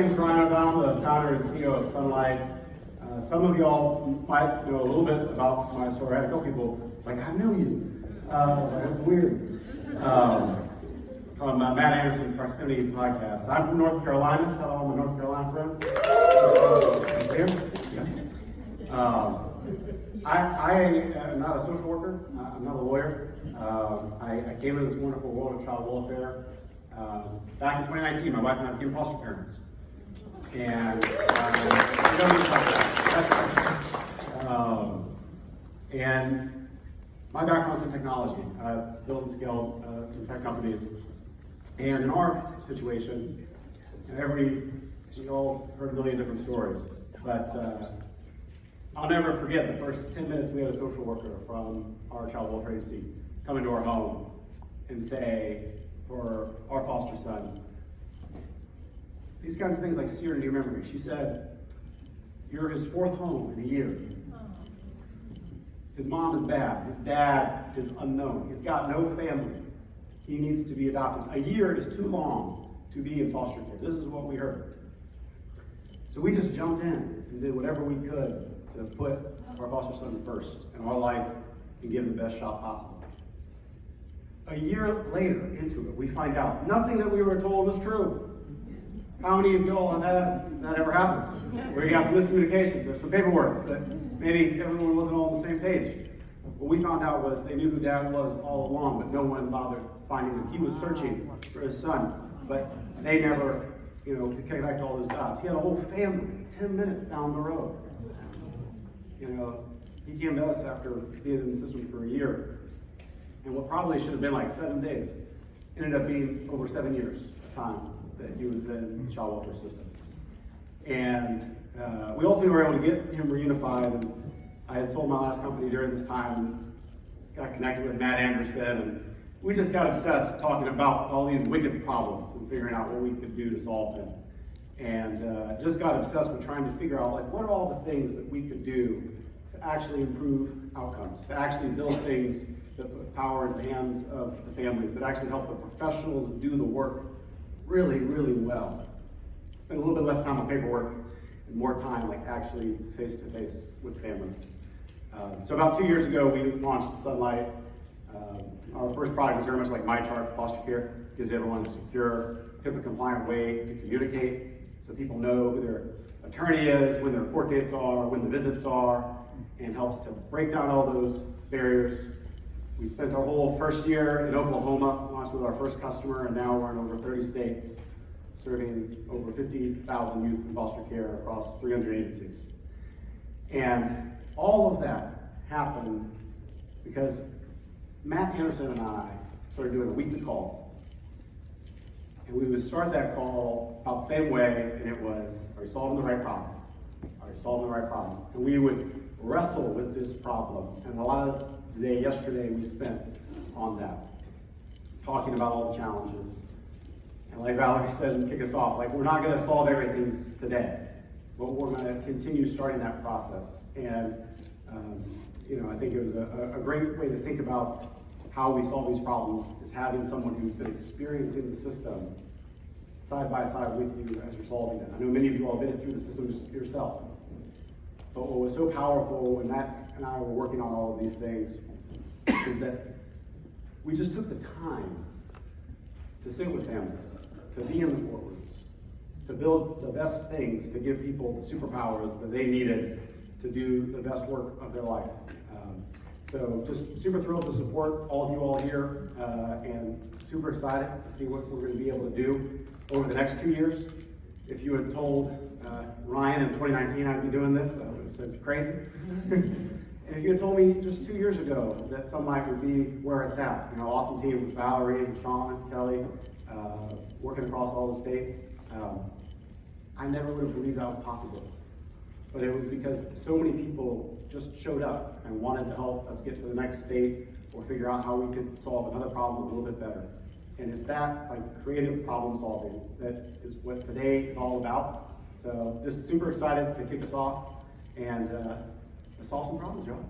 My name is Ryan O'Donnell, the founder and CEO of Sunlight. Some of y'all might know a little bit about my story. I had a couple people, it's like, I know you. That's weird. From Matt Anderson's Proximity podcast. I'm from North Carolina. Shout out all my North Carolina friends. I am not a social worker. I'm not a lawyer. I came into this wonderful world of child welfare. Back in 2019, my wife and I became foster parents. And and my background is in technology. I've built and scaled some tech companies. And in our situation, we all heard a million different stories. But I'll never forget the first 10 minutes we had a social worker from our child welfare agency come into our home and say, for our foster son, these kinds of things like seared into your memory. She said, you're his fourth home in a year. His mom is bad. His dad is unknown. He's got no family. He needs to be adopted. A year is too long to be in foster care. This is what we heard. So we just jumped in and did whatever we could to put our foster son first in our life and give him the best shot possible. A year later into it, we find out nothing that we were told was true. How many of y'all have had that ever happen? Where you got some miscommunications, there's some paperwork, but maybe everyone wasn't all on the same page. What we found out was they knew who Dad was all along, but no one bothered finding him. He was searching for his son, but they never, could connect all those dots. He had a whole family 10 minutes down the road. He came to us after being in the system for a year, and what probably should have been like 7 days ended up being over 7 years of time that he was in the child welfare system. And we ultimately were able to get him reunified. And I had sold my last company during this time and got connected with Matt Anderson. And we just got obsessed talking about all these wicked problems and figuring out what we could do to solve them. And just got obsessed with trying to figure out, what are all the things that we could do to actually improve outcomes, to actually build things that put power in the hands of the families, that actually help the professionals do the work really, really well. Spend a little bit less time on paperwork and more time actually face-to-face with families. So about 2 years ago, we launched Sunlight. Our first product was very much like MyChart for foster care. Gives everyone a secure, HIPAA-compliant way to communicate so people know who their attorney is, when their court dates are, when the visits are, and helps to break down all those barriers. We spent our whole first year in Oklahoma, launched with our first customer, and now we're in over 30 states, serving over 50,000 youth in foster care across 300 agencies. And all of that happened because Matt Anderson and I started doing a weekly call. And we would start that call about the same way, and it was, are you solving the right problem? Are you solving the right problem? And we would wrestle with this problem. And a lot of the day yesterday we spent on that, talking about all the challenges. And like Valerie said and kick us off, we're not going to solve everything today, but we're going to continue starting that process. And I think it was a great way to think about how we solve these problems is having someone who's been experiencing the system side by side with you as you're solving it. I know many of you all have been through the system yourself. But what was so powerful when Matt and I were working on all of these things is that we just took the time to sit with families, to be in the courtrooms, to build the best things, to give people the superpowers that they needed to do the best work of their life. So just super thrilled to support all of you all here and super excited to see what we're going to be able to do over the next 2 years. If you had told Ryan in 2019 I'd be doing this, I would have said crazy. And if you had told me just 2 years ago that Sunlight would be where it's at, awesome team with Valerie and Sean, Kelly, working across all the states, I never would have believed that was possible. But it was because so many people just showed up and wanted to help us get to the next state or figure out how we could solve another problem a little bit better. And it's that creative problem solving that is what today is all about. So just super excited to kick us off and solve some problems, y'all.